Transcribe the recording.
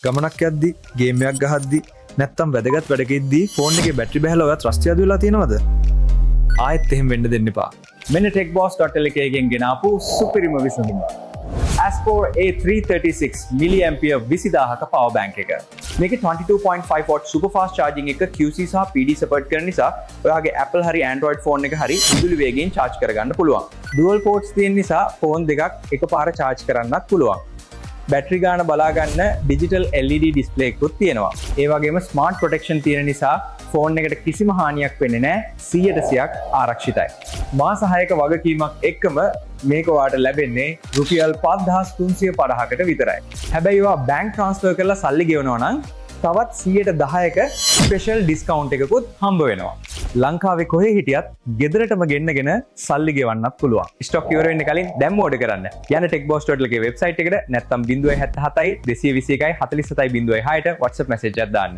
ගමනක් යද්දි ගේමයක් ගහද්දි නැත්තම් වැදගත් වැඩකෙද්දී ෆෝන් එකේ බැටරි බහලා ඔයා ත්‍රස්ට් අඩු වෙලා තියෙනවද? ආයෙත් එහෙම වෙන්න දෙන්න එපා. මෙන්න techboss.lk එකෙන් ගෙනාපු සුපිරිම විසඳුම. Ascore A336 mAh 20000ක power bank එක. මේකේ 22.5 watt super fast charging එක QC සහ PD support කරන නිසා ඔයාගේ Apple හරි Android phone එක හරි විදුලි වේගයෙන් charge කරගන්න පුළුවන්. Dual ports තියෙන නිසා phone දෙකක් එකපාර charge කරන්නත් පුළුවන්. බැටරි ගාන බලාගන්න ඩිජිටල් LED ඩිස්ප්ලේ එකකුත් තියෙනවා. ඒ වගේම ස්මාර්ට් ප්‍රොටෙක්ෂන් තියෙන නිසා ෆෝන් එකට කිසිම හානියක් වෙන්නේ නැහැ. 100%ක් ආරක්ෂිතයි. මාස 6ක වගකීමක් එක්කම මේක ඔයාලට ලැබෙන්නේ රුපියල් 5350කට විතරයි. හැබැයි ඔයා බැංක් ට්‍රාන්ස්ෆර් කරලා සල්ලි ගෙවනවා නම් තවත් 110ක ස්පෙෂල් ඩිස්කවුන්ට් එකකුත් හම්බ වෙනවා. ලංකාවේ කොහේ හිටියත් ගෙදරටම ගෙන්නගෙන සල්ලි ගෙවන්නත් පුළුවන්. ස්ටොක් ඉවර වෙන්න කලින් දැම්ම ඕඩර් කරන්න. යන්න techboss.lk වෙබ්සයිට් එකට නැත්නම් 077 221 47 06ට WhatsApp message එකක් දාන්න.